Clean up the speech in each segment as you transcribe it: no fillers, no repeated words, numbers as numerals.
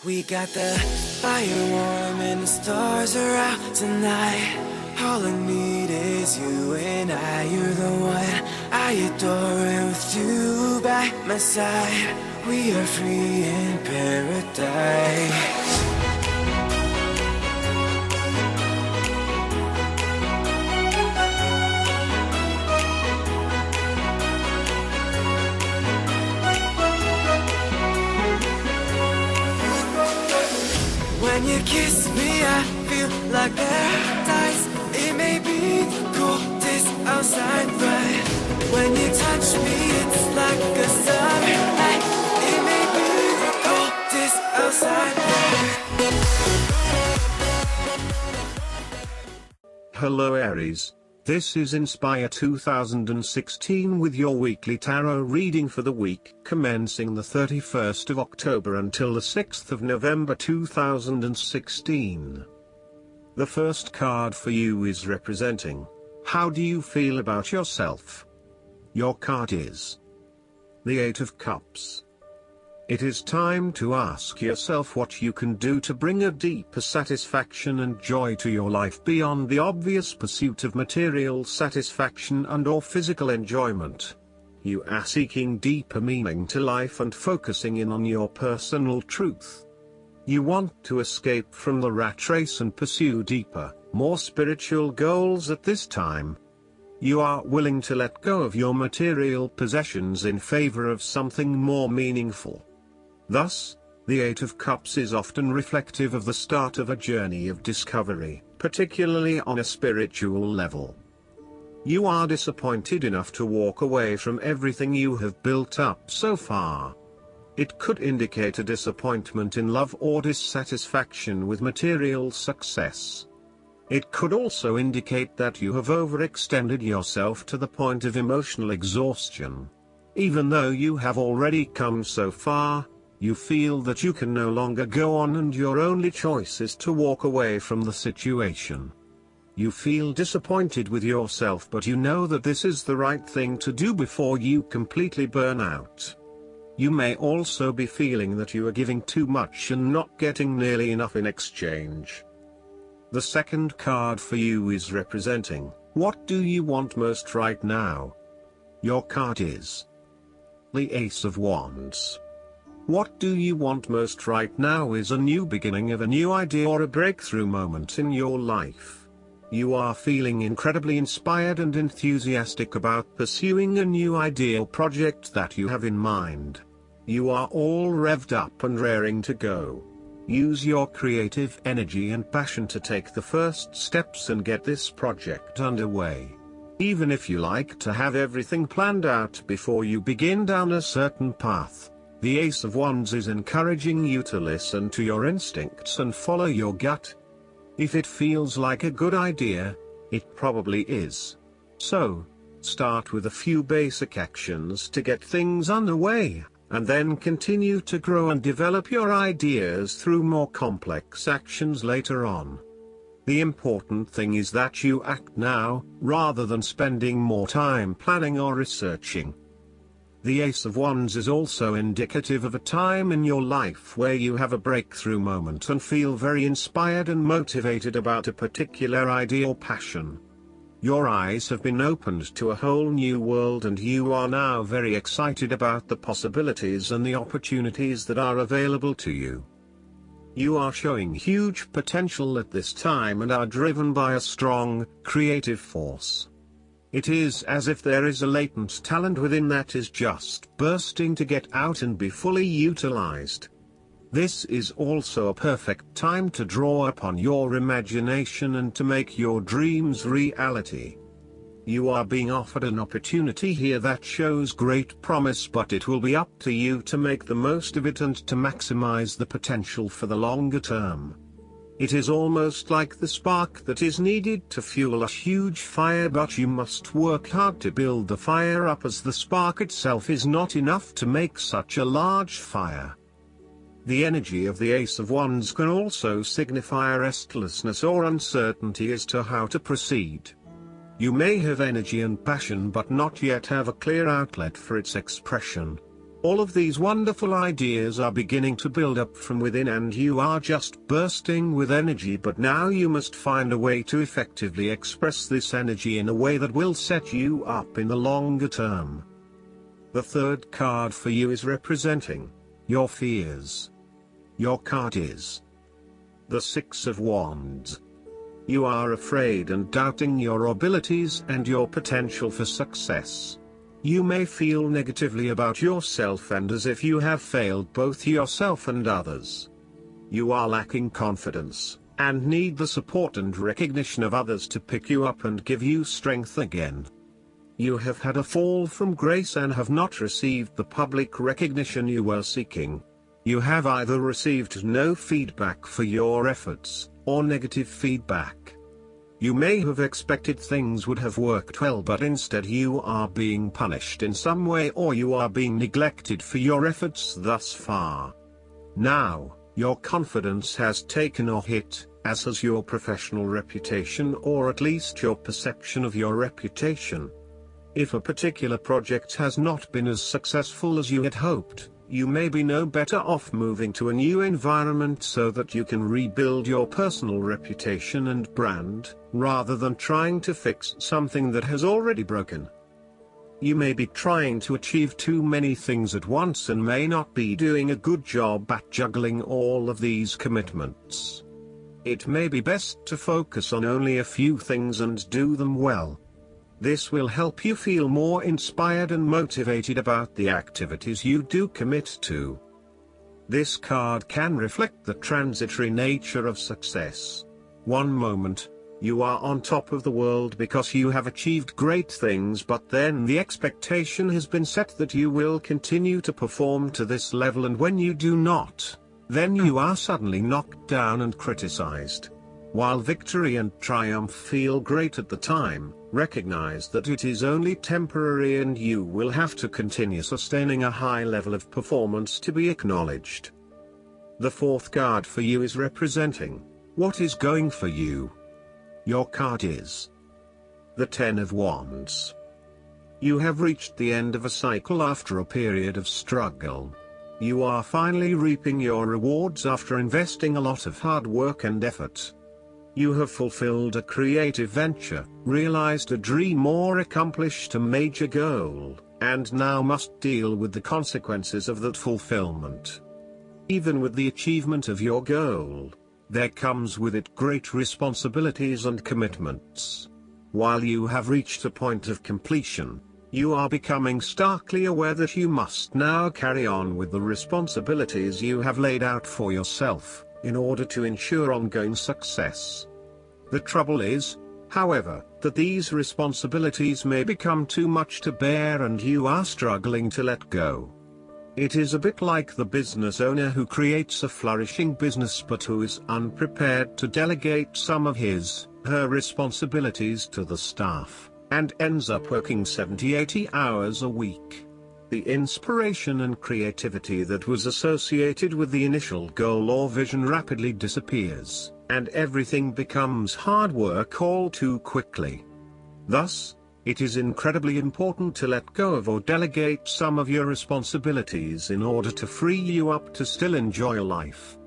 We got the fire warm and the stars are out tonight. All I need is you and I. You're the one I adore, and with you by my side, we are free in paradise. When you kiss me, I feel like paradise. It may be the coldest outside, but when you touch me, it's like a summer night. It may be the coldest outside, Hello Aries, this is Inspire 2016 with your weekly tarot reading for the week commencing the 31st of October until the 6th of November 2016. The first card for you is representing, how do you feel about yourself? Your card is the Eight of Cups. It is time to ask yourself what you can do to bring a deeper satisfaction and joy to your life beyond the obvious pursuit of material satisfaction and/or physical enjoyment. You are seeking deeper meaning to life and focusing in on your personal truth. You want to escape from the rat race and pursue deeper, more spiritual goals at this time. You are willing to let go of your material possessions in favor of something more meaningful. Thus, the Eight of Cups is often reflective of the start of a journey of discovery, particularly on a spiritual level. You are disappointed enough to walk away from everything you have built up so far. It could indicate a disappointment in love or dissatisfaction with material success. It could also indicate that you have overextended yourself to the point of emotional exhaustion. Even though you have already come so far, you feel that you can no longer go on and your only choice is to walk away from the situation. You feel disappointed with yourself, but you know that this is the right thing to do before you completely burn out. You may also be feeling that you are giving too much and not getting nearly enough in exchange. The second card for you is representing, what do you want most right now? Your card is the Ace of Wands. What do you want most right now is a new beginning of a new idea or a breakthrough moment in your life. You are feeling incredibly inspired and enthusiastic about pursuing a new idea or project that you have in mind. You are all revved up and raring to go. Use your creative energy and passion to take the first steps and get this project underway. Even if you like to have everything planned out before you begin down a certain path, the Ace of Wands is encouraging you to listen to your instincts and follow your gut. If it feels like a good idea, it probably is. So, start with a few basic actions to get things underway, and then continue to grow and develop your ideas through more complex actions later on. The important thing is that you act now, rather than spending more time planning or researching. The Ace of Wands is also indicative of a time in your life where you have a breakthrough moment and feel very inspired and motivated about a particular idea or passion. Your eyes have been opened to a whole new world and you are now very excited about the possibilities and the opportunities that are available to you. You are showing huge potential at this time and are driven by a strong, creative force. It is as if there is a latent talent within that is just bursting to get out and be fully utilized. This is also a perfect time to draw upon your imagination and to make your dreams reality. You are being offered an opportunity here that shows great promise, but it will be up to you to make the most of it and to maximize the potential for the longer term. It is almost like the spark that is needed to fuel a huge fire, but you must work hard to build the fire up, as the spark itself is not enough to make such a large fire. The energy of the Ace of Wands can also signify restlessness or uncertainty as to how to proceed. You may have energy and passion but not yet have a clear outlet for its expression. All of these wonderful ideas are beginning to build up from within and you are just bursting with energy, but now you must find a way to effectively express this energy in a way that will set you up in the longer term. The third card for you is representing your fears. Your card is the Six of Wands. You are afraid and doubting your abilities and your potential for success. You may feel negatively about yourself and as if you have failed both yourself and others. You are lacking confidence, and need the support and recognition of others to pick you up and give you strength again. You have had a fall from grace and have not received the public recognition you were seeking. You have either received no feedback for your efforts, or negative feedback. You may have expected things would have worked well, but instead you are being punished in some way or you are being neglected for your efforts thus far. Now, your confidence has taken a hit, as has your professional reputation, or at least your perception of your reputation. If a particular project has not been as successful as you had hoped, you may be no better off moving to a new environment so that you can rebuild your personal reputation and brand, rather than trying to fix something that has already broken. You may be trying to achieve too many things at once and may not be doing a good job at juggling all of these commitments. It may be best to focus on only a few things and do them well. This will help you feel more inspired and motivated about the activities you do commit to. This card can reflect the transitory nature of success. One moment, you are on top of the world because you have achieved great things, but then the expectation has been set that you will continue to perform to this level, and when you do not, then you are suddenly knocked down and criticized. While victory and triumph feel great at the time, recognize that it is only temporary and you will have to continue sustaining a high level of performance to be acknowledged. The fourth card for you is representing what is going for you. Your card is the Ten of Wands. You have reached the end of a cycle after a period of struggle. You are finally reaping your rewards after investing a lot of hard work and effort. You have fulfilled a creative venture, realized a dream or accomplished a major goal, and now must deal with the consequences of that fulfillment. Even with the achievement of your goal, there comes with it great responsibilities and commitments. While you have reached a point of completion, you are becoming starkly aware that you must now carry on with the responsibilities you have laid out for yourself, in order to ensure ongoing success. The trouble is, however, that these responsibilities may become too much to bear and you are struggling to let go. It is a bit like the business owner who creates a flourishing business but who is unprepared to delegate some of her responsibilities to the staff, and ends up working 70-80 hours a week. The inspiration and creativity that was associated with the initial goal or vision rapidly disappears, and everything becomes hard work all too quickly. Thus, it is incredibly important to let go of or delegate some of your responsibilities in order to free you up to still enjoy life.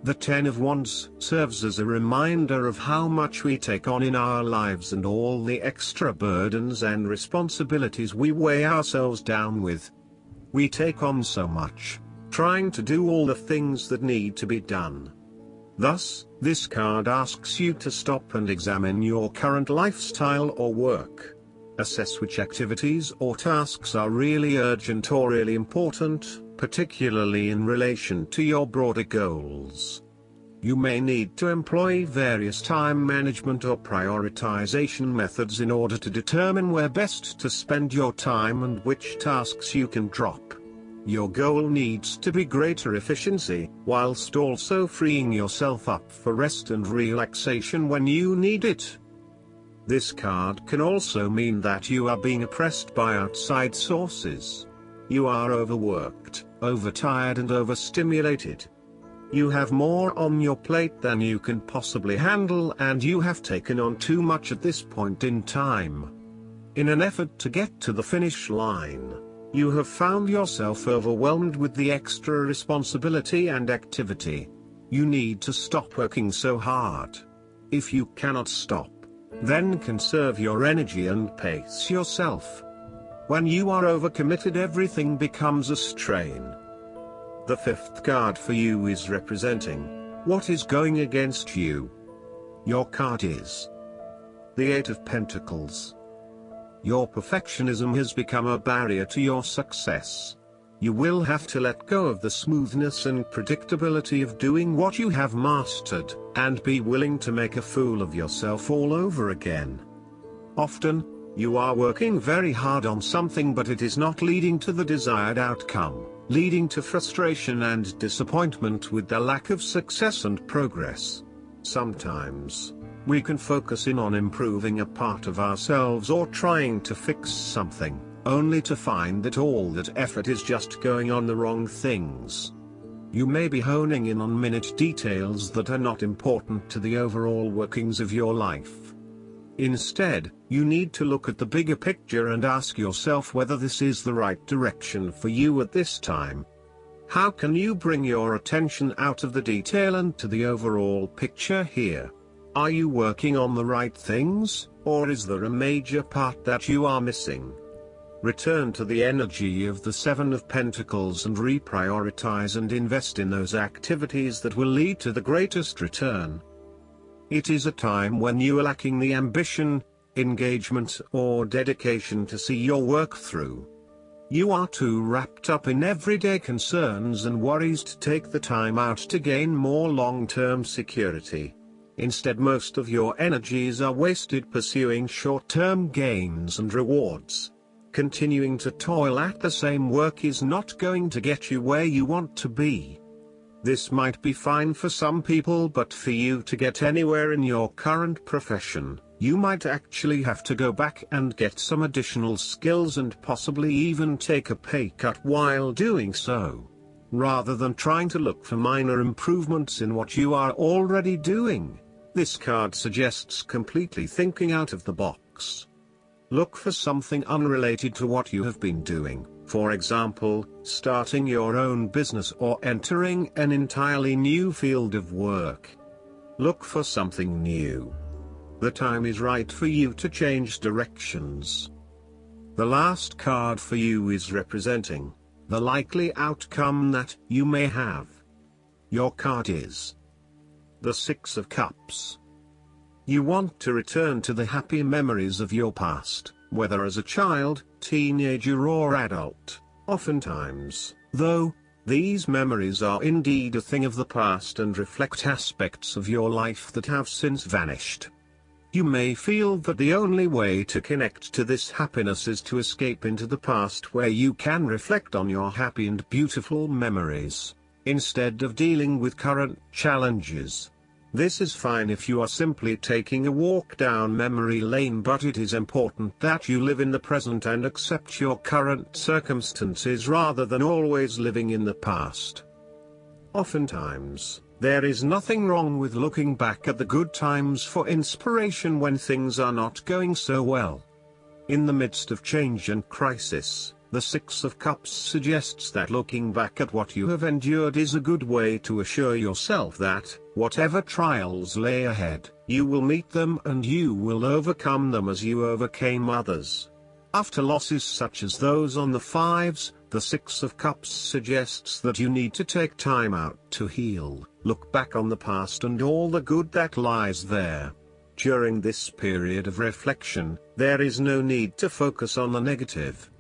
The Ten of Wands serves as a reminder of how much we take on in our lives and all the extra burdens and responsibilities we weigh ourselves down with. We take on so much, trying to do all the things that need to be done. Thus, this card asks you to stop and examine your current lifestyle or work. Assess which activities or tasks are really urgent or really important, particularly in relation to your broader goals. You may need to employ various time management or prioritization methods in order to determine where best to spend your time and which tasks you can drop. Your goal needs to be greater efficiency, whilst also freeing yourself up for rest and relaxation when you need it. This card can also mean that you are being oppressed by outside sources. You are overworked, overtired and overstimulated. You have more on your plate than you can possibly handle and you have taken on too much at this point in time. In an effort to get to the finish line, You have found yourself overwhelmed with the extra responsibility and activity. You need to stop working so hard. If you cannot stop, then conserve your energy and pace yourself. When you are overcommitted, everything becomes a strain. The fifth card for you is representing what is going against you. Your card is the Eight of Pentacles. Your perfectionism has become a barrier to your success. You will have to let go of the smoothness and predictability of doing what you have mastered, and be willing to make a fool of yourself all over again. Often, you are working very hard on something, but it is not leading to the desired outcome, leading to frustration and disappointment with the lack of success and progress. Sometimes, we can focus in on improving a part of ourselves or trying to fix something, only to find that all that effort is just going on the wrong things. You may be honing in on minute details that are not important to the overall workings of your life. Instead, you need to look at the bigger picture and ask yourself whether this is the right direction for you at this time. How can you bring your attention out of the detail and to the overall picture here? Are you working on the right things, or is there a major part that you are missing? Return to the energy of the Seven of Pentacles and reprioritize and invest in those activities that will lead to the greatest return. It is a time when you are lacking the ambition, engagement, or dedication to see your work through. You are too wrapped up in everyday concerns and worries to take the time out to gain more long-term security. Instead, most of your energies are wasted pursuing short-term gains and rewards. Continuing to toil at the same work is not going to get you where you want to be. This might be fine for some people, but for you to get anywhere in your current profession, you might actually have to go back and get some additional skills and possibly even take a pay cut while doing so, rather than trying to look for minor improvements in what you are already doing. This card suggests completely thinking out of the box. Look for something unrelated to what you have been doing, for example, starting your own business or entering an entirely new field of work. Look for something new. The time is right for you to change directions. The last card for you is representing the likely outcome that you may have. Your card is the Six of Cups. You want to return to the happy memories of your past, whether as a child, teenager or adult. Oftentimes, though, these memories are indeed a thing of the past and reflect aspects of your life that have since vanished. You may feel that the only way to connect to this happiness is to escape into the past, where you can reflect on your happy and beautiful memories, instead of dealing with current challenges. This is fine if you are simply taking a walk down memory lane, but it is important that you live in the present and accept your current circumstances rather than always living in the past. Oftentimes, there is nothing wrong with looking back at the good times for inspiration when things are not going so well. In the midst of change and crisis, the Six of Cups suggests that looking back at what you have endured is a good way to assure yourself that, whatever trials lay ahead, you will meet them and you will overcome them as you overcame others. After losses such as those on the fives, the Six of Cups suggests that you need to take time out to heal, look back on the past and all the good that lies there. During this period of reflection, there is no need to focus on the negative.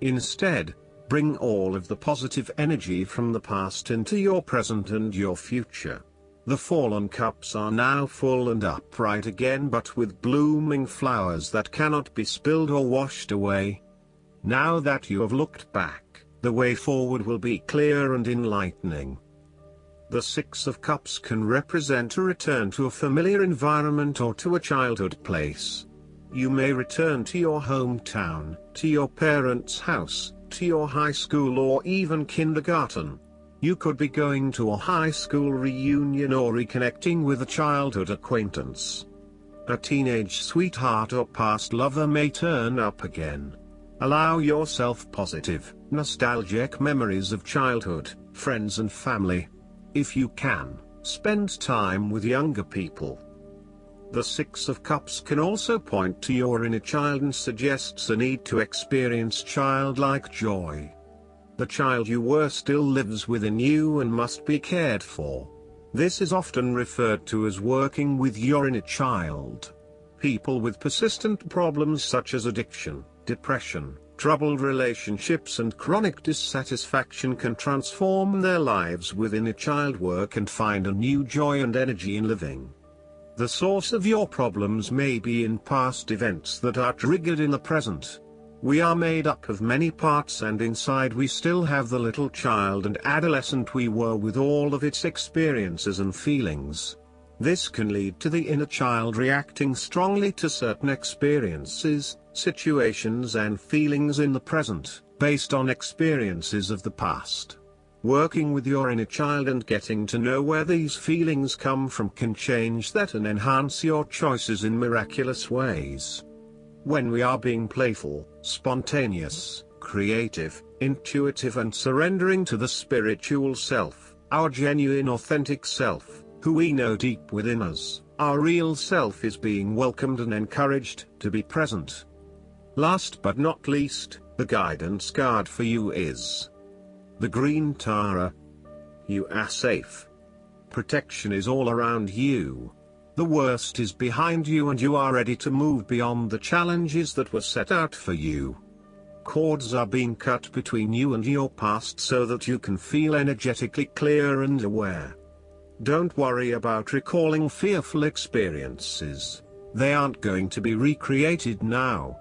Instead, bring all of the positive energy from the past into your present and your future. The fallen cups are now full and upright again, but with blooming flowers that cannot be spilled or washed away. Now that you have looked back, the way forward will be clear and enlightening. The Six of Cups can represent a return to a familiar environment or to a childhood place. You may return to your hometown, to your parents' house, to your high school or even kindergarten. You could be going to a high school reunion or reconnecting with a childhood acquaintance. A teenage sweetheart or past lover may turn up again. Allow yourself positive, nostalgic memories of childhood, friends and family. If you can, spend time with younger people. The Six of Cups can also point to your inner child and suggests a need to experience childlike joy. The child you were still lives within you and must be cared for. This is often referred to as working with your inner child. People with persistent problems such as addiction, depression, troubled relationships and chronic dissatisfaction can transform their lives with inner child work and find a new joy and energy in living. The source of your problems may be in past events that are triggered in the present. We are made up of many parts, and inside we still have the little child and adolescent we were with all of its experiences and feelings. This can lead to the inner child reacting strongly to certain experiences, situations and feelings in the present, based on experiences of the past. Working with your inner child and getting to know where these feelings come from can change that and enhance your choices in miraculous ways. When we are being playful, spontaneous, creative, intuitive and surrendering to the spiritual self, our genuine authentic self, who we know deep within us, our real self is being welcomed and encouraged to be present. Last but not least, the guidance card for you is the Green Tara. You are safe. Protection is all around you. The worst is behind you and you are ready to move beyond the challenges that were set out for you. Cords are being cut between you and your past so that you can feel energetically clear and aware. Don't worry about recalling fearful experiences. They aren't going to be recreated now.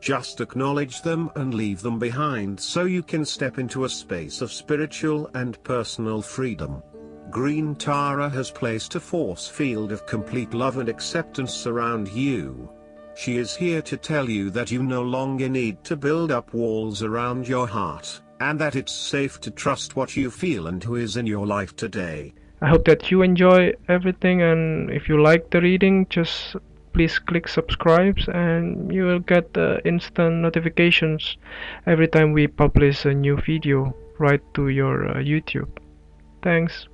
Just acknowledge them and leave them behind so you can step into a space of spiritual and personal freedom. Green Tara has placed a force field of complete love and acceptance around you. She is here to tell you that you no longer need to build up walls around your heart, and that it's safe to trust what you feel and who is in your life today. I hope that you enjoy everything, and if you like the reading, just please click subscribe and you will get instant notifications every time we publish a new video right to your YouTube. Thanks.